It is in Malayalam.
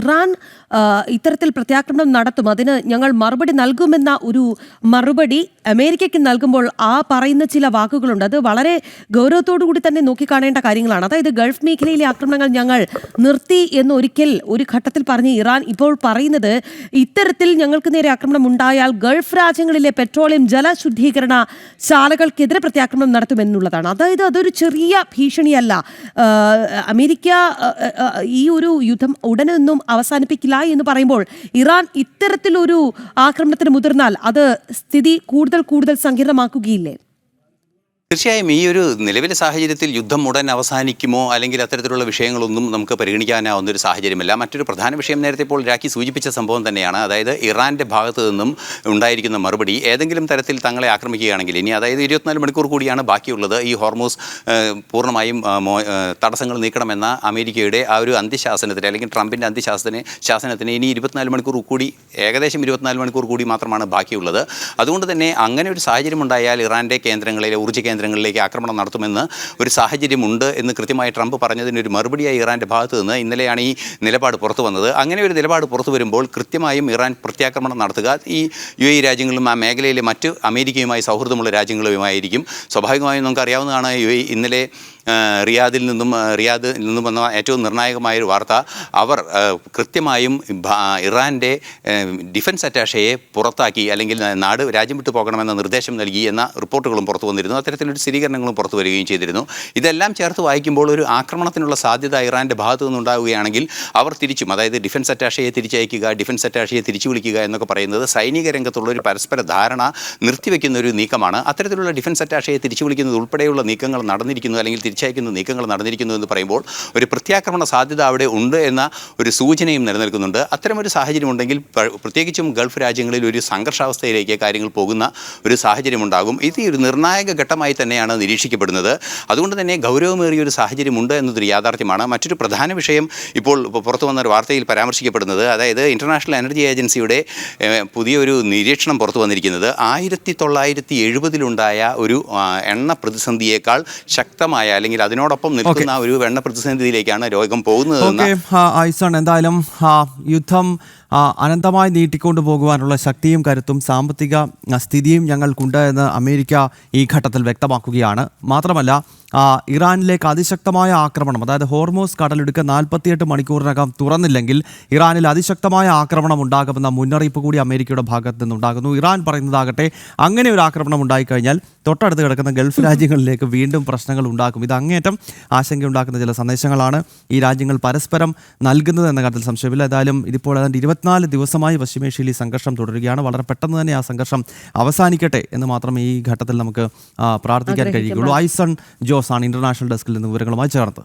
ഇറാൻ ഇത്തരത്തിൽ പ്രത്യാക്രമണം നടത്തും, അതിന് ഞങ്ങൾ മറുപടി നൽകുമെന്ന ഒരു മറുപടി അമേരിക്കയ്ക്ക് നൽകുമ്പോൾ ആ പറയുന്ന ചില വാക്കുകളുണ്ട്. അത് വളരെ ഗൗരവത്തോടു കൂടി തന്നെ നോക്കിക്കാണേണ്ട കാര്യങ്ങളാണ്. അതായത് ഗൾഫ് മേഖലയിലെ ആക്രമണങ്ങൾ ഞങ്ങൾ നിർത്തി എന്ന് ഒരിക്കൽ ഒരു ഘട്ടത്തിൽ പറഞ്ഞ് ഇറാൻ ഇപ്പോൾ പറയുന്നത് ഇത്തരത്തിൽ ഞങ്ങൾക്ക് നേരെ ആക്രമണം ഉണ്ടായാൽ ഗൾഫ് രാജ്യങ്ങളിലെ പെട്രോളിയം ജലശുദ്ധീകരണ ശാലകൾക്കെതിരെ പ്രത്യാക്രമണം നടത്തുമെന്നുള്ളതാണ്. അതായത് അതൊരു ചെറിയ ഭീഷണിയല്ല. അമേരിക്ക ഈ ഒരു യുദ്ധം ഉടനൊന്നും അവസാനിപ്പിക്കില്ല എന്ന് പറയുമ്പോൾ ഇറാൻ ഇത്തരത്തിലൊരു ആക്രമണത്തിന് മുതിർന്നാൽ അത് സ്ഥിതി കൂടുതൽ സങ്കീർണമാക്കുകയില്ലേ? തീർച്ചയായും ഈ ഒരു നിലവിലെ സാഹചര്യത്തിൽ യുദ്ധം ഉടൻ അവസാനിക്കുമോ അല്ലെങ്കിൽ അത്തരത്തിലുള്ള വിഷയങ്ങളൊന്നും നമുക്ക് പരിഗണിക്കാനാവുന്ന ഒരു സാഹചര്യമല്ല. മറ്റൊരു പ്രധാന വിഷയം നേരത്തെ ഇപ്പോൾ രാഖി സൂചിപ്പിച്ച സംഭവം തന്നെയാണ്. അതായത് ഇറാൻ്റെ ഭാഗത്തു നിന്നും ഉണ്ടായിരിക്കുന്ന മറുപടി ഏതെങ്കിലും തരത്തിൽ തങ്ങളെ ആക്രമിക്കുകയാണെങ്കിൽ ഇനി അതായത് 24 മണിക്കൂർ കൂടിയാണ് ബാക്കിയുള്ളത്. ഈ ഹോർമൂസ് പൂർണ്ണമായും തടസ്സങ്ങൾ നീക്കണമെന്ന അമേരിക്കയുടെ ആ ഒരു അന്ത്യശാസനത്തിന് അല്ലെങ്കിൽ ട്രംപിൻ്റെ ശാസനത്തിന് ഇനി 24 മണിക്കൂർ കൂടി ഏകദേശം 24 മണിക്കൂർ കൂടി മാത്രമാണ് ബാക്കിയുള്ളത്. അതുകൊണ്ട് തന്നെ അങ്ങനെ ഒരു സാഹചര്യം ഉണ്ടായാൽ ഇറാൻ്റെ കേന്ദ്രങ്ങളിലെ ഊർജ്ജ കേന്ദ്രങ്ങളിലേക്ക് ആക്രമണം നടത്തുമെന്ന് ഒരു സാഹചര്യമുണ്ട് എന്ന് കൃത്യമായി ട്രംപ് പറഞ്ഞതിനൊരു മറുപടിയായി ഇറാൻ്റെ ഭാഗത്ത് നിന്ന് ഇന്നലെയാണ് ഈ നിലപാട് പുറത്തു വന്നത്. അങ്ങനെ ഒരു നിലപാട് പുറത്തു വരുമ്പോൾ കൃത്യമായും ഇറാൻ പ്രത്യാക്രമണം നടത്തുക ഈ UAE രാജ്യങ്ങളും ആ മേഖലയിലെ മറ്റ് അമേരിക്കയുമായി സൗഹൃദമുള്ള രാജ്യങ്ങളുമായിരിക്കും. സ്വാഭാവികമായും നമുക്കറിയാവുന്നതാണ് ഇന്നലെ റിയാദിൽ നിന്നും വന്ന ഏറ്റവും നിർണായകമായൊരു വാർത്ത. അവർ കൃത്യമായും ഇറാൻ്റെ ഡിഫൻസ് അറ്റാഷയെ പുറത്താക്കി അല്ലെങ്കിൽ രാജ്യം വിട്ടു പോകണമെന്ന നിർദ്ദേശം നൽകി എന്ന റിപ്പോർട്ടുകളും പുറത്തു വന്നിരുന്നു. അത്തരത്തിലൊരു സ്ഥിരീകരണങ്ങളും പുറത്തു വരികയും ചെയ്തിരുന്നു. ഇതെല്ലാം ചേർത്ത് വായിക്കുമ്പോൾ ഒരു ആക്രമണത്തിനുള്ള സാധ്യത ഇറാൻ്റെ ഭാഗത്തു നിന്നുണ്ടാവുകയാണെങ്കിൽ അവർ തിരിച്ചും അതായത് ഡിഫൻസ് അറ്റാഷയെ തിരിച്ചയക്കുക, ഡിഫൻസ് അറ്റാഷയെ തിരിച്ചു വിളിക്കുക എന്നൊക്കെ പറയുന്നത് സൈനിക രംഗത്തുള്ള ഒരു പരസ്പര ധാരണ നിർത്തിവെക്കുന്ന ഒരു നീക്കമാണ്. അത്തരത്തിലുള്ള ഡിഫൻസ് അറ്റാഷയെ തിരിച്ചു വിളിക്കുന്നത് ഉൾപ്പെടെയുള്ള നീക്കങ്ങൾ നടന്നിരിക്കുന്നു അല്ലെങ്കിൽ തിരിച്ചയക്കുന്ന നീക്കങ്ങൾ നടന്നിരിക്കുന്നു എന്ന് പറയുമ്പോൾ ഒരു പ്രത്യാക്രമണ സാധ്യത അവിടെ ഉണ്ട് എന്ന ഒരു സൂചനയും നിലനിൽക്കുന്നുണ്ട്. അത്തരമൊരു സാഹചര്യം ഉണ്ടെങ്കിൽ പ്രത്യേകിച്ചും ഗൾഫ് രാജ്യങ്ങളിൽ ഒരു സംഘർഷാവസ്ഥയിലേക്ക് കാര്യങ്ങൾ പോകുന്ന ഒരു സാഹചര്യം ഉണ്ടാകും. ഇത് ഒരു നിർണായക ഘട്ടമായി തന്നെയാണ് നിരീക്ഷിക്കപ്പെടുന്നത്. അതുകൊണ്ട് തന്നെ ഗൗരവമേറിയ ഒരു സാഹചര്യമുണ്ട് എന്നതൊരു യാഥാർത്ഥ്യമാണ്. മറ്റൊരു പ്രധാന വിഷയം ഇപ്പോൾ പുറത്തു വന്ന ഒരു വാർത്തയിൽ പരാമർശിക്കപ്പെടുന്നത് അതായത് ഇൻ്റർനാഷണൽ എനർജി ഏജൻസിയുടെ പുതിയൊരു നിരീക്ഷണം പുറത്തു വന്നിരിക്കുന്നത് 1970-ലുണ്ടായ ഒരു എണ്ണ പ്രതിസന്ധിയേക്കാൾ ശക്തമായ അല്ലെങ്കിൽ അതിനോടൊപ്പം നിൽക്കുന്ന ഒരു എണ്ണ പ്രതിസന്ധിയിലേക്കാണ് ലോകം പോകുന്നത്. എന്തായാലും യുദ്ധം അനന്തമായി നീട്ടിക്കൊണ്ടു പോകുവാനുള്ള ശക്തിയും കരുത്തും സാമ്പത്തിക സ്ഥിതിയും ഞങ്ങൾക്കുണ്ട് എന്ന് അമേരിക്ക ഈ ഘട്ടത്തിൽ വ്യക്തമാക്കുകയാണ്. മാത്രമല്ല ഇറാനിലേക്ക് അതിശക്തമായ ആക്രമണം, അതായത് ഹോർമോസ് കടലിടുക്ക് 48 മണിക്കൂറിനകം തുറന്നില്ലെങ്കിൽ ഇറാനിൽ അതിശക്തമായ ആക്രമണം ഉണ്ടാകുമെന്ന മുന്നറിയിപ്പ് കൂടി അമേരിക്കയുടെ ഭാഗത്ത് നിന്നുണ്ടാകുന്നു. ഇറാൻ പറയുന്നതാകട്ടെ അങ്ങനെ ഒരു ആക്രമണം ഉണ്ടായിക്കഴിഞ്ഞാൽ തൊട്ടടുത്ത് കിടക്കുന്ന ഗൾഫ് രാജ്യങ്ങളിലേക്ക് വീണ്ടും പ്രശ്നങ്ങൾ ഉണ്ടാക്കും. ഇത് അങ്ങേറ്റം ആശങ്കയുണ്ടാക്കുന്ന ചില സന്ദേശങ്ങളാണ് ഈ രാജ്യങ്ങൾ പരസ്പരം നൽകുന്നത് എന്ന കാര്യത്തിൽ സംശയമില്ല. ഏതായാലും ഇതിപ്പോൾ ഏതാണ്ട് 24 ദിവസമായി പശ്ചിമേഷ്യയിൽ ഈ സംഘർഷം തുടരുകയാണ്. വളരെ പെട്ടെന്ന് തന്നെ ആ സംഘർഷം അവസാനിക്കട്ടെ എന്ന് മാത്രമേ ഈ ഘട്ടത്തിൽ നമുക്ക് പ്രാർത്ഥിക്കാൻ കഴിയുകയുള്ളൂ. ഐസൺ ജോസ് ആണ് ഇന്റർനാഷണൽ ഡെസ്കിൽ നിന്ന് വിവരങ്ങളുമായി ചേർന്നത്.